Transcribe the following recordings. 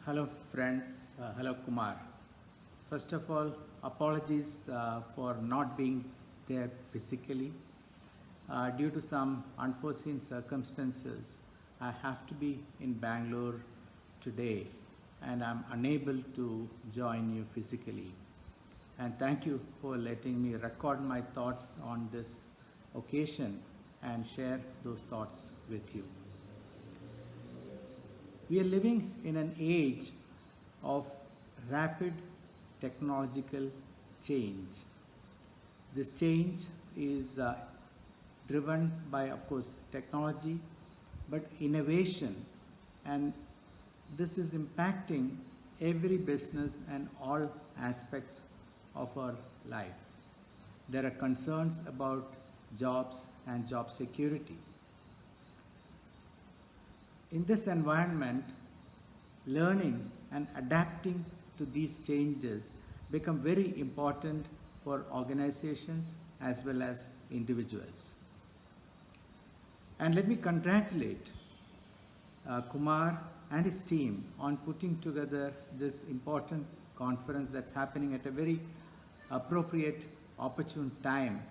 Hello friends, hello Kumar. First of all, apologies for not being there physically. Due to some unforeseen circumstances, I have to be in Bangalore today and I'm unable to join you physically. And thank you for letting me record my thoughts on this occasion and share those thoughts with you. We are living in an age of rapid technological change. This change is driven by, of course, technology, but innovation, and this is impacting every business and all aspects of our life. There are concerns about jobs and job security. In this environment, learning and adapting to these changes become very important for organizations as well as individuals. And let me congratulate Kumar and his team on putting together this important conference that's happening at a very appropriate, opportune time.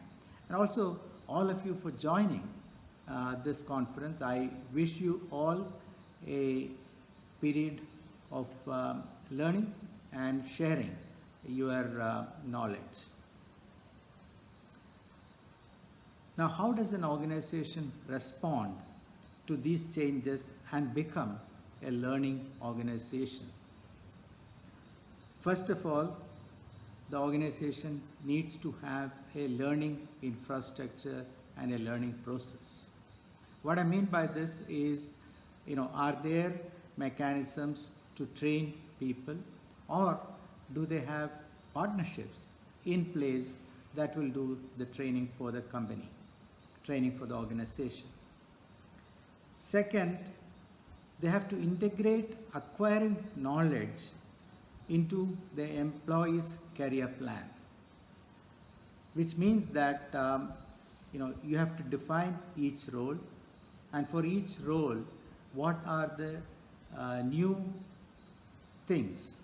And also all of you for joining this conference. I wish you all a period of learning and sharing your knowledge. Now, how does an organization respond to these changes and become a learning organization? First of all, the organization needs to have a learning infrastructure and a learning process. What I mean by this is, are there mechanisms to train people, or do they have partnerships in place that will do the training for the company, training for the organization? Second, they have to integrate acquiring knowledge into the employee's career plan, which means that you have to define each role, and for each role, what are the new things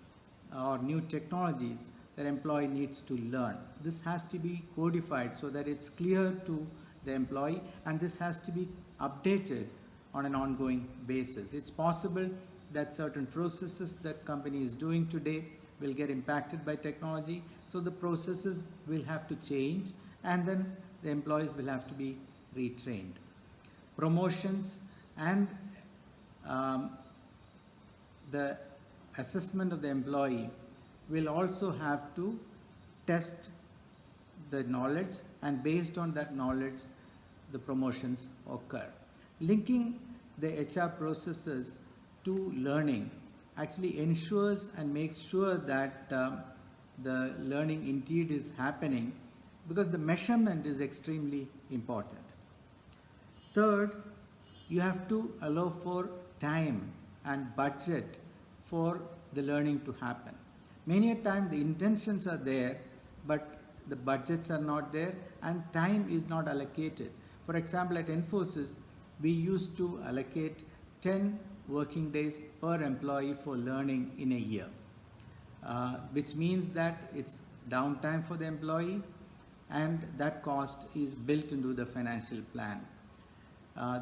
or new technologies that employee needs to learn. This has to be codified so that it's clear to the employee, and this has to be updated on an ongoing basis. It's possible that certain processes that company is doing today will get impacted by technology, so the processes will have to change, and then the employees will have to be retrained. Promotions and the assessment of the employee will also have to test the knowledge, and based on that knowledge, the promotions occur. Linking the HR processes to learning actually ensures and makes sure that the learning indeed is happening, because the measurement is extremely important. Third, you have to allow for time and budget for the learning to happen. Many a time the intentions are there, but the budgets are not there and time is not allocated. For example, at Infosys, we used to allocate 10 working days per employee for learning in a year, which means that it's downtime for the employee, and that cost is built into the financial plan.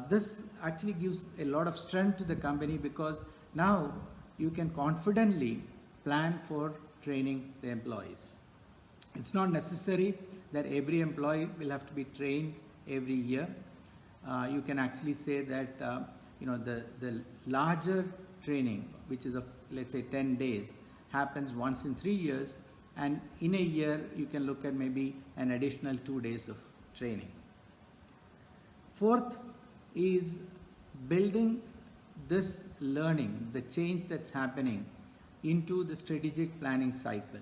This actually gives a lot of strength to the company, because now you can confidently plan for training the employees. It's not necessary that every employee will have to be trained every year. You can actually say that the larger training, which is of, let's say, 10 days, happens once in 3 years, and in a year you can look at maybe an additional 2 days of training. Fourth is building this learning, the change that's happening, into the strategic planning cycle.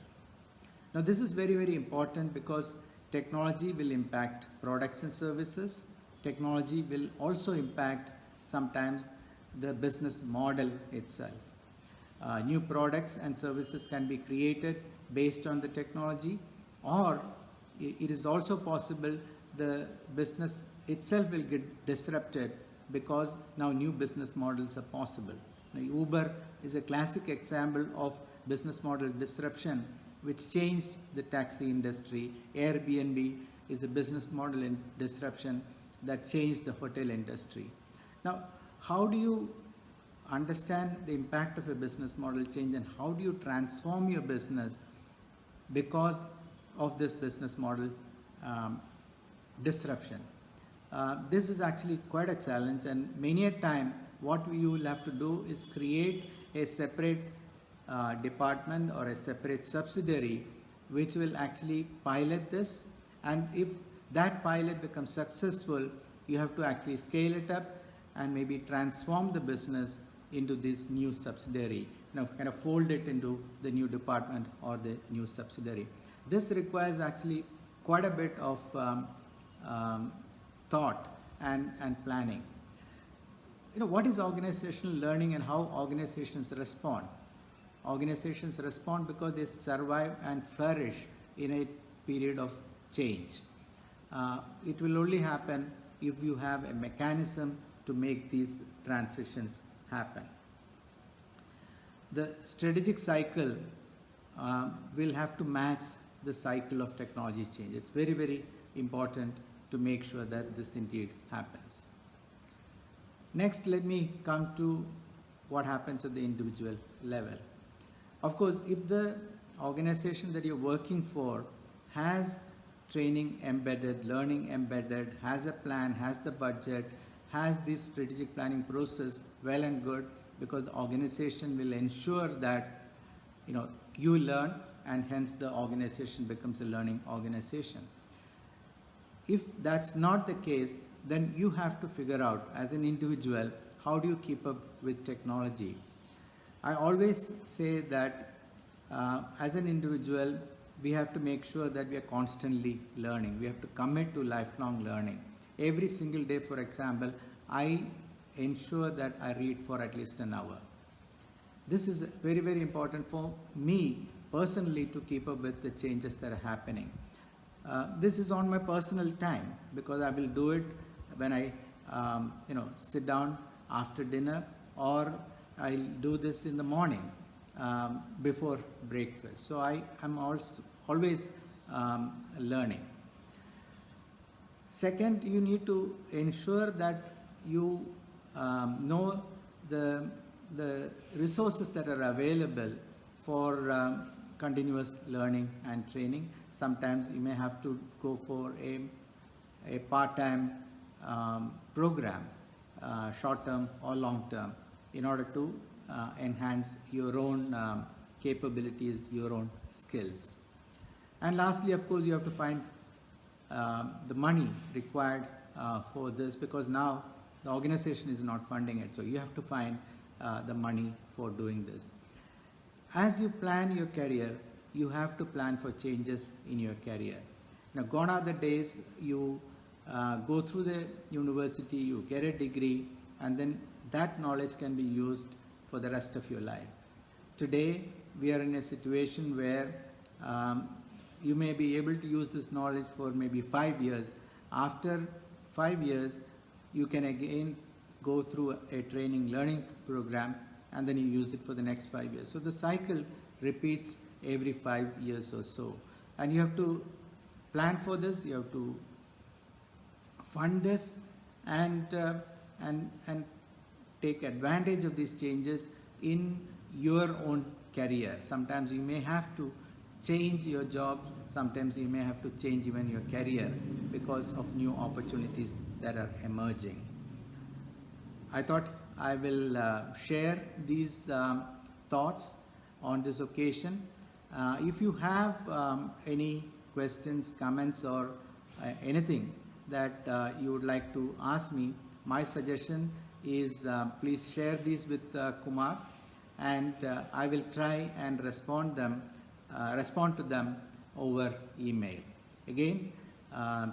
Now, this is very, very important, because technology will impact products and services. Technology will also impact sometimes the business model itself. New products and services can be created based on the technology, or it is also possible the business itself will get disrupted because now new business models are possible. Now, Uber is a classic example of business model disruption which changed the taxi industry. Airbnb is a business model in disruption that changed the hotel industry. Now, how do you understand the impact of a business model change, and how do you transform your business because of this business model disruption? This is actually quite a challenge, and many a time what you will have to do is create a separate department or a separate subsidiary which will actually pilot this, and if that pilot becomes successful, you have to actually scale it up and maybe transform the business into this new subsidiary, kind of fold it into the new department or the new subsidiary. This requires actually quite a bit of thought and planning. What is organizational learning and how organizations respond? Organizations respond because they survive and flourish in a period of change. It will only happen if you have a mechanism to make these transitions happen. The strategic cycle will have to match the cycle of technology change. It's very, very important to make sure that this indeed happens. Next, let me come to what happens at the individual level. Of course, if the organization that you're working for has training embedded, learning embedded, has a plan, has the budget, has this strategic planning process, well and good, because the organization will ensure that you learn, and hence the organization becomes a learning organization. If that's not the case, then you have to figure out as an individual, how do you keep up with technology? I always say that as an individual, we have to make sure that we are constantly learning. We have to commit to lifelong learning. Every single day, for example, I ensure that I read for at least an hour. This is very, very important for me personally to keep up with the changes that are happening. This is on my personal time, because I will do it when I sit down after dinner, or I'll do this in the morning before breakfast. So I am always learning. Second, you need to ensure that you know the resources that are available for continuous learning and training. Sometimes you may have to go for a part-time program, short-term or long-term, in order to enhance your own capabilities, your own skills. And lastly, of course, you have to find the money required for this, because now the organization is not funding it. So you have to find the money for doing this. As you plan your career, you have to plan for changes in your career. Now, gone are the days you go through the university, you get a degree, and then that knowledge can be used for the rest of your life. Today, we are in a situation where you may be able to use this knowledge for maybe 5 years. After 5 years, you can again go through a training learning program, and then you use it for the next 5 years. So the cycle repeats every 5 years or so. And you have to plan for this, you have to fund this, and take advantage of these changes in your own career. Sometimes you may have to change your job, sometimes you may have to change even your career because of new opportunities that are emerging. I thought I will share these thoughts on this occasion. If you have any questions, comments, or anything that you would like to ask me, my suggestion is please share these with Kumar, and I will try and respond to them over email. Again,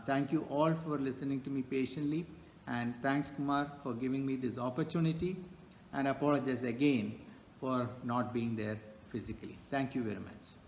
thank you all for listening to me patiently, and thanks, Kumar, for giving me this opportunity, and apologize again for not being there physically. Thank you very much.